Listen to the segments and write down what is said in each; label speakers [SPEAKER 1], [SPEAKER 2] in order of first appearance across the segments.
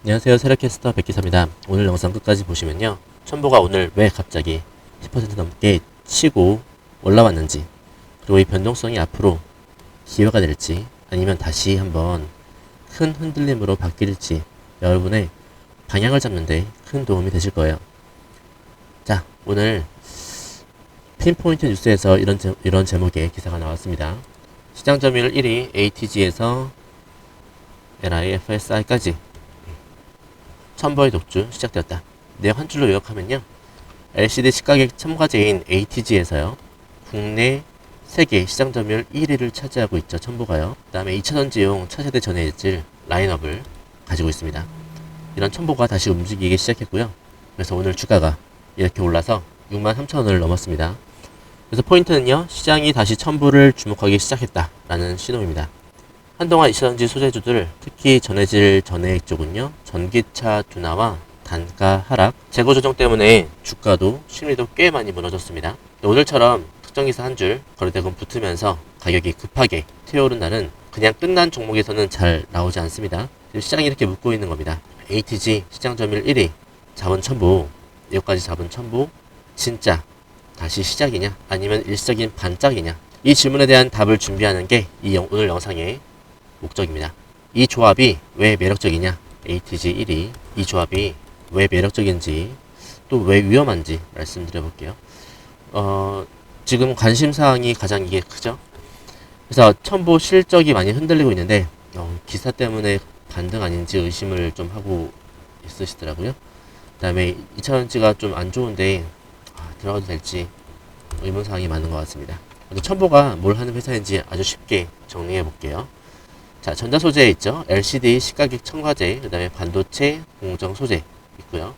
[SPEAKER 1] 안녕하세요. 세력캐스터 백기사입니다. 오늘 영상 끝까지 보시면요, 첨보가 오늘 왜 갑자기 10% 넘게 치고 올라왔는지, 그리고 이 변동성이 앞으로 기회가 될지 아니면 다시 한번 큰 흔들림으로 바뀔지 여러분의 방향을 잡는데 큰 도움이 되실 거예요. 자, 오늘 핀포인트 뉴스에서 이런 제목의 기사가 나왔습니다. 시장 점유율 1위 ATG에서 LIFSI까지 첨보의 독주 시작되었다. 내용 한 줄로 요약하면요, LCD 시가격 첨가제인 ATG에서요, 국내 세계 시장 점유율 1위를 차지하고 있죠. 첨보가요. 그 다음에 2차전지용 차세대 전해질 라인업을 가지고 있습니다. 이런 첨보가 다시 움직이기 시작했고요. 그래서 오늘 주가가 이렇게 올라서 63,000원을 넘었습니다. 그래서 포인트는요, 시장이 다시 첨보를 주목하기 시작했다라는 신호입니다. 한동안 2차전지 소재주들, 특히 전해질 전해액 쪽은요, 전기차 둔화와 단가 하락, 재고 조정 때문에 주가도 심리도 꽤 많이 무너졌습니다. 오늘처럼 특정 기사 한 줄 거래대금 붙으면서 가격이 급하게 튀어오른 날은 그냥 끝난 종목에서는 잘 나오지 않습니다. 시장이 이렇게 묶고 있는 겁니다. ATG 시장 점유율 1위, 자본 첨보, 여기까지 자본 첨보, 진짜 다시 시작이냐 아니면 일시적인 반짝이냐, 이 질문에 대한 답을 준비하는 게 오늘 영상의 목적입니다. 이 조합이 왜 매력적이냐, ATG 1위, 이 조합이 왜 매력적인지 또 왜 위험한지 말씀드려 볼게요. 지금 관심사항이 가장 이게 크죠. 그래서 첨보 실적이 많이 흔들리고 있는데 기사 때문에 반등 아닌지 의심을 좀 하고 있으시더라고요. 그 다음에 2차전지가 좀 안 좋은데 들어가도 될지 의문사항이 많은 것 같습니다. 첨보가 뭘 하는 회사인지 아주 쉽게 정리해 볼게요. 자, 전자소재에 있죠. LCD 시가격 첨가제, 그 다음에 반도체 공정 소재 있고요.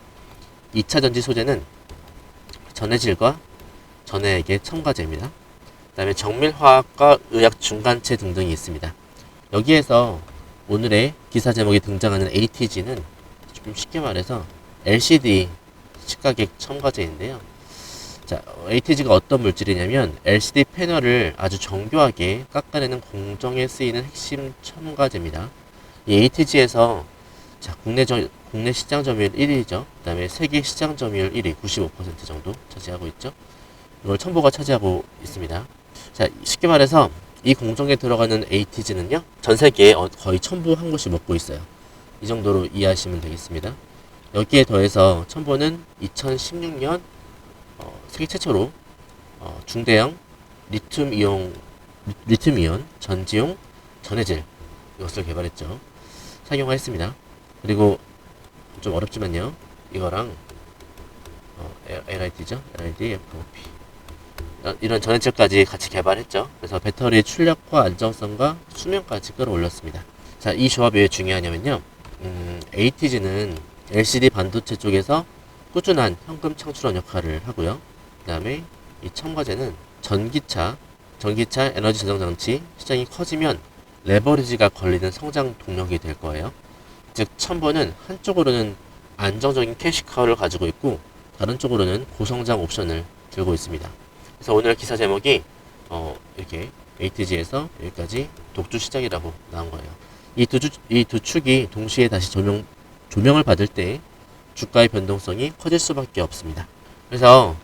[SPEAKER 1] 2차전지 소재는 전해질과 전해액의 첨가제입니다. 그 다음에 정밀화학과 의약 중간체 등등이 있습니다. 여기에서 오늘의 기사 제목에 등장하는 ATG는 좀 쉽게 말해서 LCD 시가격 첨가제인데요. 자, ATG가 어떤 물질이냐면 LCD 패널을 아주 정교하게 깎아내는 공정에 쓰이는 핵심 첨가제입니다. 이 ATG에서 자, 국내 시장 점유율 1위죠. 그 다음에 세계 시장 점유율 1위 95% 정도 차지하고 있죠. 이걸 첨보가 차지하고 있습니다. 자, 쉽게 말해서 이 공정에 들어가는 ATG는요, 전 세계에 거의 첨보 한 곳이 먹고 있어요. 이 정도로 이해하시면 되겠습니다. 여기에 더해서 첨보는 2016년 세계 최초로 중대형 리튬이온 전지용 전해질 이것을 개발했죠. 상용화했습니다. 그리고 좀 어렵지만요, 이거랑 LID죠. LID FOP 이런 전해질까지 같이 개발했죠. 그래서 배터리의 출력과 안정성과 수명까지 끌어올렸습니다. 자, 이 조합이 왜 중요하냐면요, ATG는 LCD 반도체 쪽에서 꾸준한 현금 창출원 역할을 하고요. 그 다음에 이 첨가제는 전기차 에너지 저장 장치 시장이 커지면 레버리지가 걸리는 성장 동력이 될 거예요. 즉, 첨보는 한쪽으로는 안정적인 캐시카우를 가지고 있고 다른 쪽으로는 고성장 옵션을 들고 있습니다. 그래서 오늘 기사 제목이 이렇게 ATG에서 여기까지 독주 시작이라고 나온 거예요. 이 두 축이 동시에 다시 조명을 받을 때 주가의 변동성이 커질 수밖에 없습니다. 그래서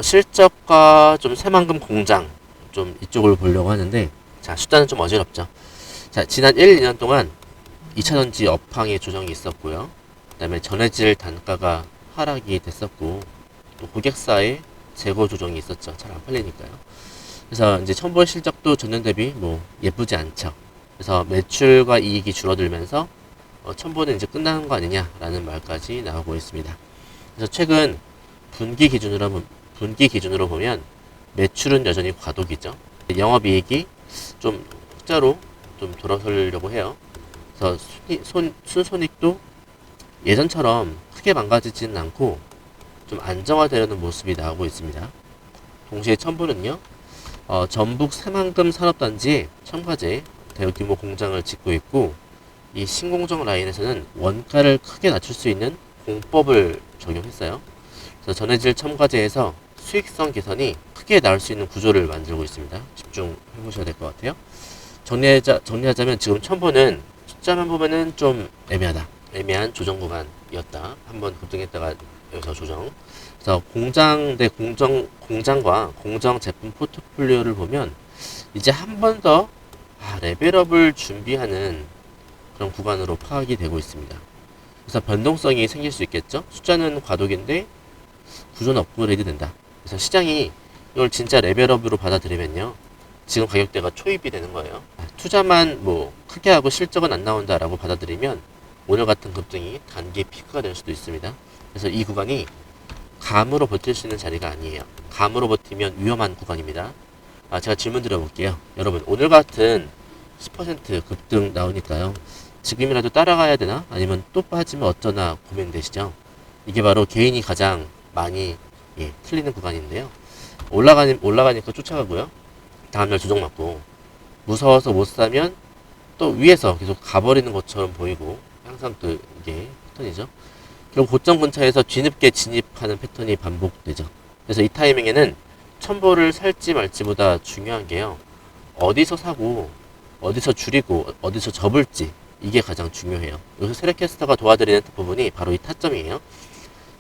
[SPEAKER 1] 실적과 좀 새만금 공장 좀 이쪽을 보려고 하는데, 자, 숫자는 좀 어지럽죠. 자, 지난 1, 2년 동안 2차전지 업황의 조정이 있었고요. 그 다음에 전해질 단가가 하락이 됐었고, 또 고객사의 재고 조정이 있었죠. 잘 안 팔리니까요. 그래서 이제 첨보의 실적도 전년 대비 뭐 예쁘지 않죠. 그래서 매출과 이익이 줄어들면서 첨보는 이제 끝나는 거 아니냐라는 말까지 나오고 있습니다. 그래서 최근 분기 기준으로 보면 매출은 여전히 과도기죠. 영업이익이 좀 흑자로 좀 돌아서려고 해요. 그래서 순손익도 예전처럼 크게 망가지지는 않고 좀 안정화되려는 모습이 나오고 있습니다. 동시에 첨보는요, 전북 새만금 산업단지에 첨가제 대규모 공장을 짓고 있고, 이 신공정 라인에서는 원가를 크게 낮출 수 있는 공법을 적용했어요. 그래서 전해질 첨가제에서 수익성 개선이 크게 나올 수 있는 구조를 만들고 있습니다. 집중해 보셔야 될 것 같아요. 정리하자면 지금 첨보는 숫자만 보면은 좀 애매하다. 애매한 조정 구간이었다. 한번 급등했다가 여기서 조정. 그래서 공장 대 공장과 공정 제품 포트폴리오를 보면 이제 한 번 더 레벨업을 준비하는 그런 구간으로 파악이 되고 있습니다. 그래서 변동성이 생길 수 있겠죠. 숫자는 과도기인데 구조는 업그레이드 된다. 그래서 시장이 이걸 진짜 레벨업으로 받아들이면요, 지금 가격대가 초입이 되는 거예요. 투자만 뭐 크게 하고 실적은 안 나온다라고 받아들이면 오늘 같은 급등이 단기 피크가 될 수도 있습니다. 그래서 이 구간이 감으로 버틸 수 있는 자리가 아니에요. 감으로 버티면 위험한 구간입니다. 제가 질문 드려볼게요. 여러분, 오늘 같은 10% 급등 나오니까요, 지금이라도 따라가야 되나? 아니면 또 빠지면 어쩌나 고민되시죠? 이게 바로 개인이 가장 많이 틀리는 구간인데요. 올라가니까 쫓아가고요. 다음날 조정 맞고, 무서워서 못 사면 또 위에서 계속 가버리는 것처럼 보이고, 항상 이게 패턴이죠. 결국 고점 근처에서 뒤늦게 진입하는 패턴이 반복되죠. 그래서 이 타이밍에는 첨보를 살지 말지보다 중요한 게요, 어디서 사고 어디서 줄이고 어디서 접을지, 이게 가장 중요해요. 여기서 세력캐스터가 도와드리는 부분이 바로 이 타점이에요.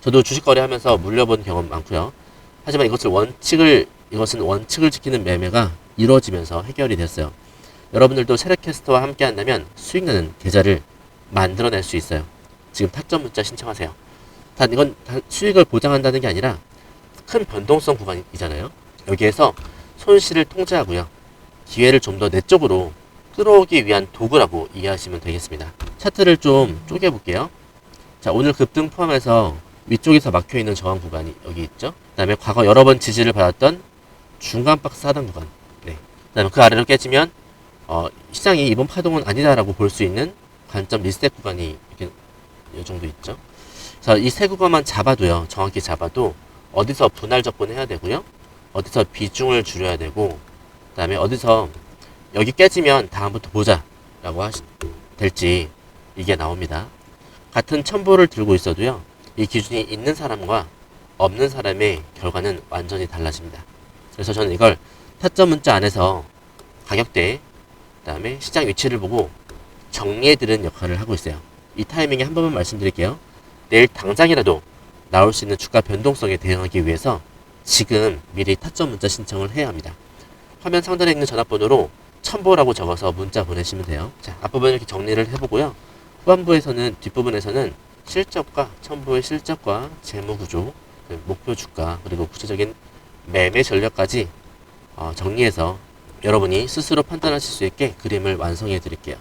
[SPEAKER 1] 저도 주식 거래하면서 물려본 경험 많고요. 하지만 이것은 원칙을 지키는 매매가 이루어지면서 해결이 됐어요. 여러분들도 세력캐스터와 함께 한다면 수익나는 계좌를 만들어낼 수 있어요. 지금 타점 문자 신청하세요. 이건 수익을 보장한다는 게 아니라 큰 변동성 구간이잖아요. 여기에서 손실을 통제하고요, 기회를 좀 더 내 쪽으로 끌어오기 위한 도구라고 이해하시면 되겠습니다. 차트를 좀 쪼개볼게요. 자, 오늘 급등 포함해서 위쪽에서 막혀있는 저항 구간이 여기 있죠. 그 다음에 과거 여러 번 지지를 받았던 중간 박스 하단 구간, 그 다음에 그 아래로 깨지면 시장이 이번 파동은 아니다라고 볼 수 있는 관점 리셋 구간이 이렇게 이 정도 있죠. 그래서 이 세 구간만 잡아도요, 정확히 잡아도 어디서 분할 접근해야 되고요, 어디서 비중을 줄여야 되고, 그 다음에 어디서 여기 깨지면 다음부터 보자 라고 될지 이게 나옵니다. 같은 첨보를 들고 있어도요, 이 기준이 있는 사람과 없는 사람의 결과는 완전히 달라집니다. 그래서 저는 이걸 타점 문자 안에서 가격대, 그 다음에 시장 위치를 보고 정리해드리는 역할을 하고 있어요. 이 타이밍에 한 번만 말씀드릴게요. 내일 당장이라도 나올 수 있는 주가 변동성에 대응하기 위해서 지금 미리 타점 문자 신청을 해야 합니다. 화면 상단에 있는 전화번호로 첨보라고 적어서 문자 보내시면 돼요. 자, 앞부분 이렇게 정리를 해보고요. 뒷부분에서는 실적과 첨보의 실적과 재무구조, 목표 주가, 그리고 구체적인 매매 전략까지 정리해서 여러분이 스스로 판단하실 수 있게 그림을 완성해 드릴게요.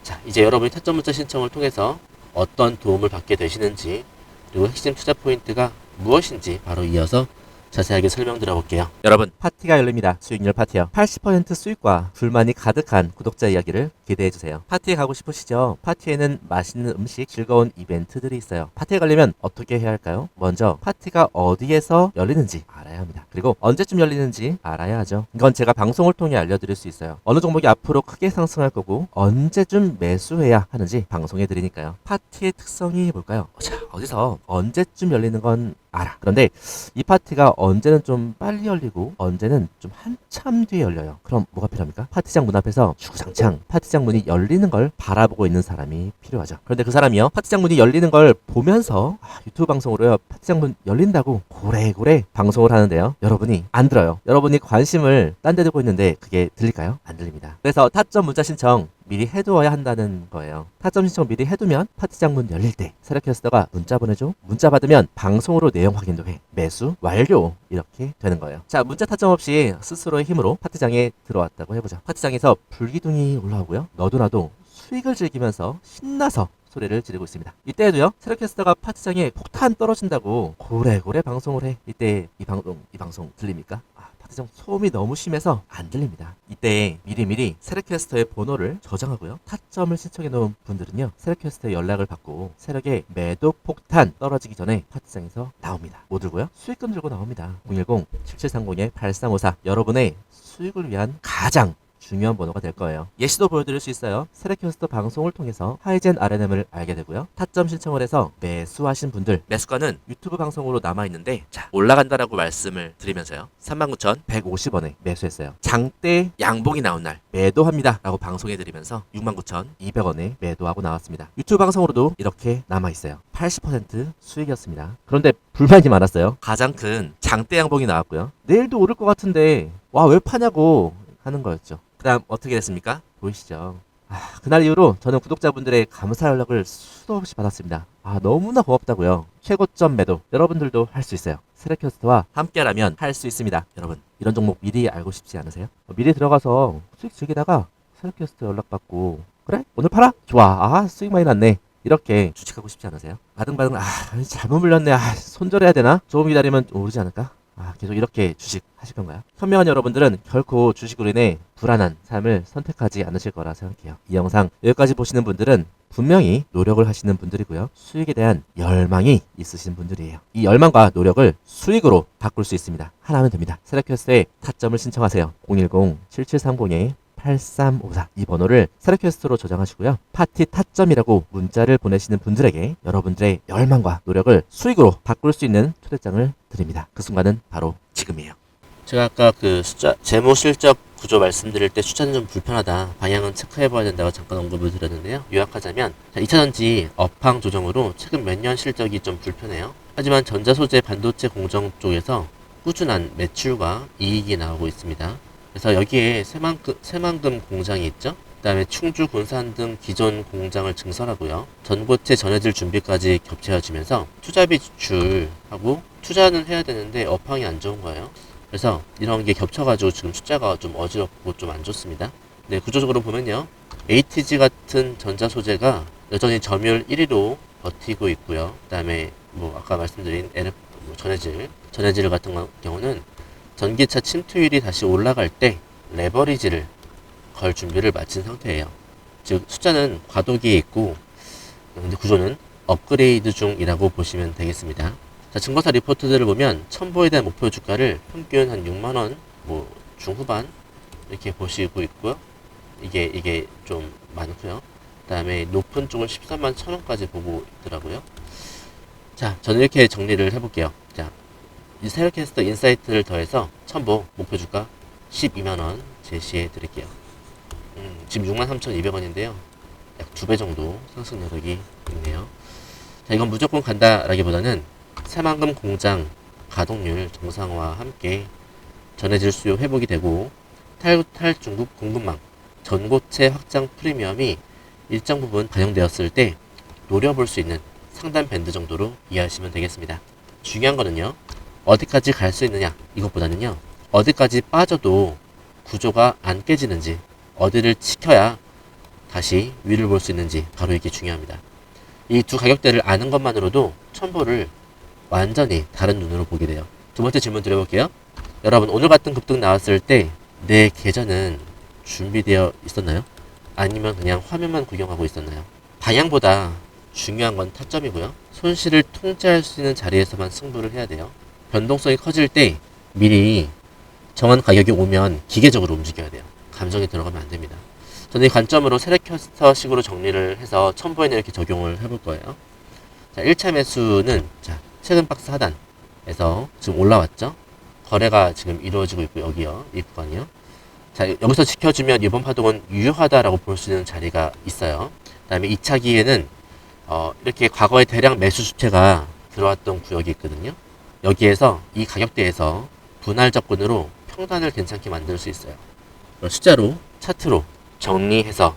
[SPEAKER 1] 자, 이제 여러분이 타점 문자 신청을 통해서 어떤 도움을 받게 되시는지, 그리고 핵심 투자 포인트가 무엇인지 바로 이어서 자세하게 설명드려 볼게요.
[SPEAKER 2] 여러분, 파티가 열립니다. 수익률 파티요. 80% 수익과 불만이 가득한 구독자 이야기를 기대해주세요. 파티에 가고 싶으시죠? 파티에는 맛있는 음식, 즐거운 이벤트들이 있어요. 파티에 가려면 어떻게 해야 할까요? 먼저 파티가 어디에서 열리는지 알아야 합니다. 그리고 언제쯤 열리는지 알아야 하죠. 이건 제가 방송을 통해 알려드릴 수 있어요. 어느 종목이 앞으로 크게 상승할 거고 언제쯤 매수해야 하는지 방송해 드리니까요. 파티의 특성이 뭘까요? 자, 어디서 언제쯤 열리는 건 알아. 그런데 이 파티가 언제는 좀 빨리 열리고 언제는 좀 한참 뒤에 열려요. 그럼 뭐가 필요합니까? 파티장 문 앞에서 주구장창 파티장 문이 열리는 걸 바라보고 있는 사람이 필요하죠. 그런데 그 사람이요, 파티장 문이 열리는 걸 보면서 유튜브 방송으로요, 파티장 문 열린다고 고래고래 방송을 하는데요, 여러분이 안 들어요. 여러분이 관심을 딴 데 두고 있는데 그게 들릴까요? 안 들립니다. 그래서 타점 문자 신청 미리 해두어야 한다는 거예요. 타점 신청 미리 해두면 파티장 문 열릴 때 세력캐스터가 문자 보내줘. 문자 받으면 방송으로 내용 확인도 해. 매수 완료, 이렇게 되는 거예요. 자, 문자 타점 없이 스스로의 힘으로 파티장에 들어왔다고 해보자. 파티장에서 불기둥이 올라오고요, 너도 나도 수익을 즐기면서 신나서 소리를 지르고 있습니다. 이때에도요, 세력캐스터가 파티장에 폭탄 떨어진다고 고래고래 방송을 해. 이때 이 방송 들립니까? 파티장 소음이 너무 심해서 안 들립니다. 이때 미리미리 세력캐스터의 번호를 저장하고요, 타점을 신청해 놓은 분들은요, 세력캐스터의 연락을 받고 세력의 매도 폭탄 떨어지기 전에 파티장에서 나옵니다. 뭐 들고요? 수익금 들고 나옵니다. 010-7730-8354. 여러분의 수익을 위한 가장 중요한 번호가 될 거예요. 예시도 보여드릴 수 있어요. 세레캐스터 방송을 통해서 하이젠 RNM을 알게 되고요. 타점 신청을 해서 매수하신 분들, 매수가는 유튜브 방송으로 남아있는데 자, 올라간다라고 말씀을 드리면서요. 39,150원에 매수했어요. 장대 양봉이 나온 날 매도합니다 라고 방송해드리면서 69,200원에 매도하고 나왔습니다. 유튜브 방송으로도 이렇게 남아있어요. 80% 수익이었습니다. 그런데 불만이 많았어요. 가장 큰 장대 양봉이 나왔고요. 내일도 오를 것 같은데 와 왜 파냐고 하는 거였죠. 그 다음 어떻게 됐습니까? 보이시죠? 그날 이후로 저는 구독자분들의 감사 연락을 수도 없이 받았습니다. 너무나 고맙다고요. 최고점 매도 여러분들도 할 수 있어요. 세레캐스터와 함께라면 할 수 있습니다. 여러분 이런 종목 미리 알고 싶지 않으세요? 미리 들어가서 수익 즐기다가 세레캐스터 연락받고 그래? 오늘 팔아? 좋아. 수익 많이 났네. 이렇게 주식하고 싶지 않으세요? 바등바등 잘못 물렸네. 손절해야 되나? 조금 기다리면 오르지 않을까? 계속 이렇게 주식 하실 건가요? 현명한 여러분들은 결코 주식으로 인해 불안한 삶을 선택하지 않으실 거라 생각해요. 이 영상 여기까지 보시는 분들은 분명히 노력을 하시는 분들이고요. 수익에 대한 열망이 있으신 분들이에요. 이 열망과 노력을 수익으로 바꿀 수 있습니다. 하나면 됩니다. 세레캐스터에 타점을 신청하세요. 010-7730-8354 이 번호를 세레캐스터로 저장하시고요. 파티 타점이라고 문자를 보내시는 분들에게 여러분들의 열망과 노력을 수익으로 바꿀 수 있는 초대장을 드립니다. 그 순간은 바로 지금이에요.
[SPEAKER 1] 제가 아까 그 숫자, 재무 실적 구조 말씀드릴 때 숫자는 좀 불편하다. 방향은 체크해봐야 된다고 잠깐 언급을 드렸는데요. 요약하자면, 2차전지 업황 조정으로 최근 몇 년 실적이 좀 불편해요. 하지만 전자소재 반도체 공정 쪽에서 꾸준한 매출과 이익이 나오고 있습니다. 그래서 여기에 새만금 공장이 있죠. 그 다음에 충주, 군산 등 기존 공장을 증설하고요. 전고체 전해질 준비까지 겹쳐지면서 투자비 지출하고 투자는 해야 되는데 업황이 안 좋은 거예요. 그래서 이런 게 겹쳐가지고 지금 숫자가 좀 어지럽고 좀 안 좋습니다. 네, 구조적으로 보면요. ATG 같은 전자소재가 여전히 점유율 1위로 버티고 있고요. 그 다음에 아까 말씀드린 전해질 같은 경우는 전기차 침투율이 다시 올라갈 때 레버리지를 걸 준비를 마친 상태예요. 즉 숫자는 과도기에 있고 근데 구조는 업그레이드 중이라고 보시면 되겠습니다. 자, 증거사 리포트들을 보면 첨보에 대한 목표 주가를 평균 한 6만원 중후반 이렇게 보시고 있고요. 이게 좀 많고요. 그 다음에 높은 쪽은 13만 1천원까지 보고 있더라고요. 자, 저는 이렇게 정리를 해볼게요. 자, 이 세레캐스터 인사이트를 더해서 첨보 목표 주가 12만원 제시해 드릴게요. 지금 63,200원인데요. 약 2배 정도 상승 여력이 있네요. 자, 이건 무조건 간다라기보다는 새만금 공장 가동률 정상화와 함께 전해질 수요 회복이 되고 탈중국 공급망 전고체 확장 프리미엄이 일정 부분 반영되었을 때 노려볼 수 있는 상단 밴드 정도로 이해하시면 되겠습니다. 중요한 거는요. 어디까지 갈 수 있느냐 이것보다는요. 어디까지 빠져도 구조가 안 깨지는지 어디를 지켜야 다시 위를 볼 수 있는지 바로 이게 중요합니다. 이 두 가격대를 아는 것만으로도 첨보를 완전히 다른 눈으로 보게 돼요. 두 번째 질문 드려볼게요. 여러분 오늘 같은 급등 나왔을 때 내 계좌는 준비되어 있었나요? 아니면 그냥 화면만 구경하고 있었나요? 방향보다 중요한 건 타점이고요. 손실을 통제할 수 있는 자리에서만 승부를 해야 돼요. 변동성이 커질 때 미리 정한 가격이 오면 기계적으로 움직여야 돼요. 감정이 들어가면 안 됩니다. 저는 이 관점으로 세레캐스터식으로 정리를 해서 첨보에는 이렇게 적용을 해볼 거예요. 자, 1차 매수는 자, 최근 박스 하단에서 지금 올라왔죠. 거래가 지금 이루어지고 있고 여기요. 이 구간이요. 자, 여기서 지켜주면 이번 파동은 유효하다라고 볼 수 있는 자리가 있어요. 그 다음에 2차 기회는 이렇게 과거에 대량 매수 주체가 들어왔던 구역이 있거든요. 여기에서 이 가격대에서 분할 접근으로 평단을 괜찮게 만들 수 있어요. 숫자로 차트로 정리해서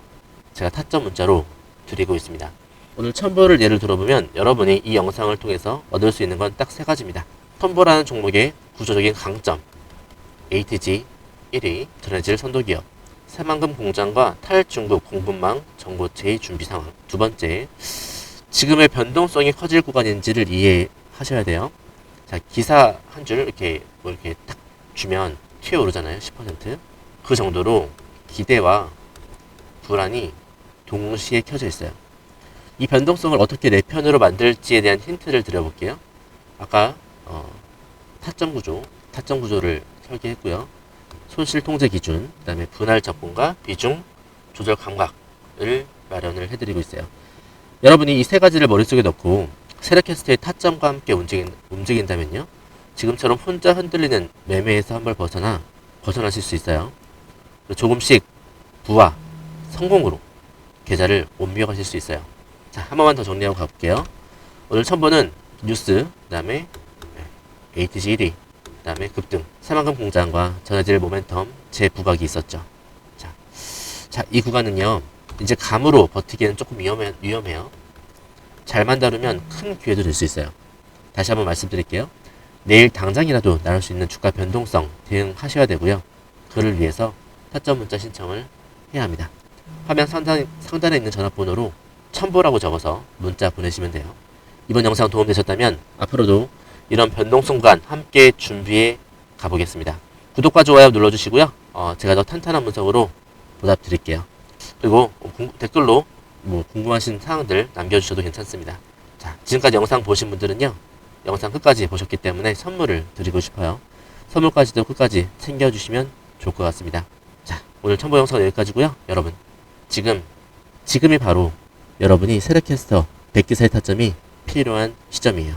[SPEAKER 1] 제가 타점 문자로 드리고 있습니다. 오늘 첨보를 예를 들어보면 여러분이 이 영상을 통해서 얻을 수 있는 건 딱 세 가지입니다. 첨보라는 종목의 구조적인 강점, ATG 1위, 전해질 선도기업, 새만금 공장과 탈중국 공급망 전고체의 준비 상황. 두 번째, 지금의 변동성이 커질 구간인지를 이해하셔야 돼요. 자, 기사 한 줄 이렇게 이렇게 딱 주면 튀어오르잖아요. 10%. 그 정도로 기대와 불안이 동시에 켜져 있어요. 이 변동성을 어떻게 내 편으로 만들지에 대한 힌트를 드려볼게요. 아까 타점 구조를 설계했고요. 손실 통제 기준, 그 다음에 분할 접근과 비중 조절 감각을 마련을 해드리고 있어요. 여러분이 이 세 가지를 머릿속에 넣고 세력캐스트의 타점과 함께 움직인다면요, 지금처럼 혼자 흔들리는 매매에서 한 발 벗어나실 수 있어요. 조금씩 부와 성공으로 계좌를 옮겨가실 수 있어요. 자, 한 번만 더 정리하고 가볼게요. 오늘 첨부는 뉴스, 그 다음에 ATG 1위, 그 다음에 급등, 새만금 공장과 전해질 모멘텀 재부각이 있었죠. 자, 이 구간은요, 이제 감으로 버티기에는 조금 위험해요. 잘만 다루면 큰 기회도 될 수 있어요. 다시 한번 말씀드릴게요. 내일 당장이라도 나올 수 있는 주가 변동성 대응하셔야 되고요. 그를 위해서 타점 문자 신청을 해야 합니다. 화면 상단에 있는 전화번호로 첨부라고 적어서 문자 보내시면 돼요. 이번 영상 도움되셨다면 앞으로도 이런 변동성 구간 함께 준비해 가보겠습니다. 구독과 좋아요 눌러주시고요. 제가 더 탄탄한 분석으로 보답 드릴게요. 그리고 댓글로 궁금하신 사항들 남겨주셔도 괜찮습니다. 자, 지금까지 영상 보신 분들은요, 영상 끝까지 보셨기 때문에 선물을 드리고 싶어요. 선물까지도 끝까지 챙겨주시면 좋을 것 같습니다. 자, 오늘 첨부 영상은 여기까지고요. 여러분, 지금이 바로 여러분이 세력캐스터 100기사의 타점이 필요한 시점이에요.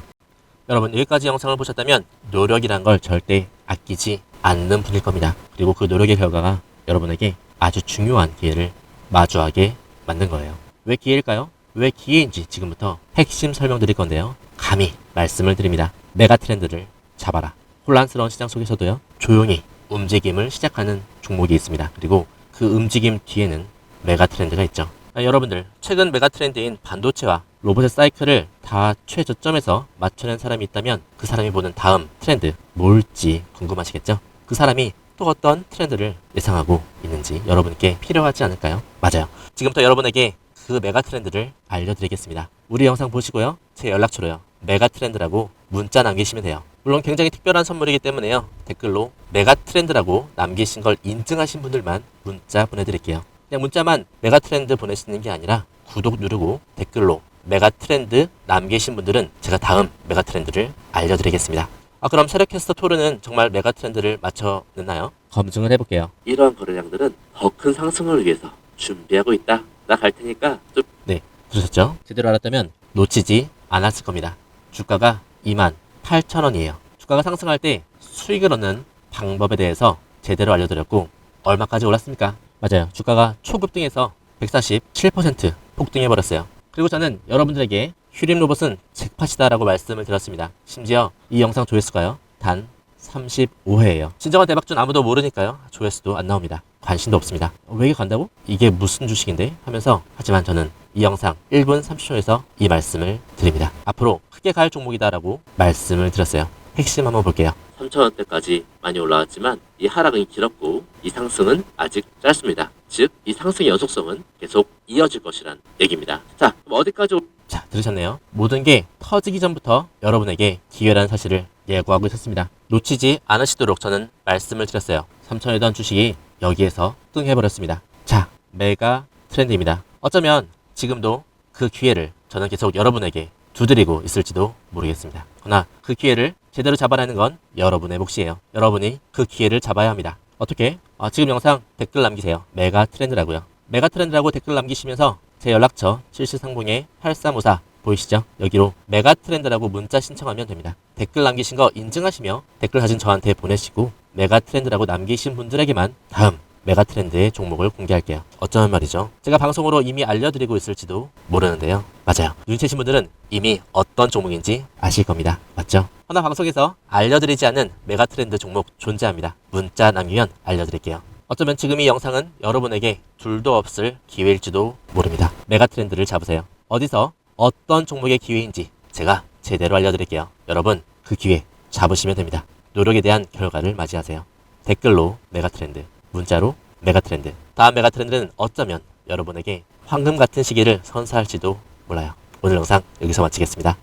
[SPEAKER 1] 여러분, 여기까지 영상을 보셨다면 노력이란 걸 절대 아끼지 않는 분일 겁니다. 그리고 그 노력의 결과가 여러분에게 아주 중요한 기회를 마주하게 만든 거예요. 왜 기회일까요? 왜 기회인지 지금부터 핵심 설명드릴 건데요. 감히 말씀을 드립니다. 메가 트렌드를 잡아라. 혼란스러운 시장 속에서도요, 조용히 움직임을 시작하는 종목이 있습니다. 그리고 그 움직임 뒤에는 메가 트렌드가 있죠. 여러분들, 최근 메가 트렌드인 반도체와 로봇의 사이클을 다 최저점에서 맞춰낸 사람이 있다면 그 사람이 보는 다음 트렌드 뭘지 궁금하시겠죠? 그 사람이 또 어떤 트렌드를 예상하고 있는지 여러분께 필요하지 않을까요? 맞아요. 지금부터 여러분에게 그 메가 트렌드를 알려드리겠습니다. 우리 영상 보시고요, 제 연락처로요, 메가 트렌드라고 문자 남기시면 돼요. 물론 굉장히 특별한 선물이기 때문에요, 댓글로 메가 트렌드라고 남기신 걸 인증하신 분들만 문자 보내드릴게요. 그냥 문자만 메가 트렌드 보내시는 게 아니라 구독 누르고 댓글로 메가 트렌드 남기신 분들은 제가 다음 메가 트렌드를 알려드리겠습니다. 그럼 세력캐스터 토르는 정말 메가 트렌드를 맞춰냈나요? 검증을 해볼게요. 이러한 거래량들은 더 큰 상승을 위해서 준비하고 있다. 나 갈 테니까 좀... 네, 들으셨죠? 제대로 알았다면 놓치지 않았을 겁니다. 주가가 28,000원이에요. 주가가 상승할 때 수익을 얻는 방법에 대해서 제대로 알려드렸고, 얼마까지 올랐습니까? 맞아요. 주가가 초급등에서 147% 폭등해버렸어요. 그리고 저는 여러분들에게 휴림 로봇은 잭팟이다 라고 말씀을 드렸습니다. 심지어 이 영상 조회수가요, 단 35회예요. 진정한 대박준 아무도 모르니까요, 조회수도 안 나옵니다. 관심도 없습니다. 왜 이게 간다고? 이게 무슨 주식인데? 하면서, 하지만 저는 이 영상 1분 30초에서 이 말씀을 드립니다. 앞으로 크게 갈 종목이다 라고 말씀을 드렸어요. 핵심 한번 볼게요. 3,000원대까지 많이 올라왔지만 이 하락은 길었고 이 상승은 아직 짧습니다. 즉, 이 상승의 연속성은 계속 이어질 것이란 얘기입니다. 자, 그럼 어디까지 자, 들으셨네요. 모든 게 터지기 전부터 여러분에게 기회라는 사실을 예고하고 있었습니다. 놓치지 않으시도록 저는 말씀을 드렸어요. 3,000원이던 주식이 여기에서 뚱해버렸습니다. 자, 메가 트렌드입니다. 어쩌면 지금도 그 기회를 저는 계속 여러분에게 두드리고 있을지도 모르겠습니다. 그러나 그 기회를 제대로 잡아내는 건 여러분의 몫이에요. 여러분이 그 기회를 잡아야 합니다. 어떻게? 지금 영상 댓글 남기세요. 메가 트렌드라고요. 메가 트렌드라고 댓글 남기시면서 제 연락처 7730에 8354 보이시죠? 여기로 메가 트렌드라고 문자 신청하면 됩니다. 댓글 남기신 거 인증하시며 댓글 사진 저한테 보내시고 메가 트렌드라고 남기신 분들에게만 다음 메가 트렌드의 종목을 공개할게요. 어쩌면 말이죠, 제가 방송으로 이미 알려드리고 있을지도 모르는데요. 맞아요. 눈치채신 분들은 이미 어떤 종목인지 아실 겁니다. 맞죠? 하나 방송에서 알려드리지 않은 메가 트렌드 종목 존재합니다. 문자 남기면 알려드릴게요. 어쩌면 지금 이 영상은 여러분에게 둘도 없을 기회일지도 모릅니다. 메가 트렌드를 잡으세요. 어디서 어떤 종목의 기회인지 제가 제대로 알려드릴게요. 여러분, 그 기회 잡으시면 됩니다. 노력에 대한 결과를 맞이하세요. 댓글로 메가 트렌드, 문자로 메가 트렌드. 다음 메가 트렌드는 어쩌면 여러분에게 황금 같은 시기를 선사할지도 몰라요. 오늘 영상 여기서 마치겠습니다.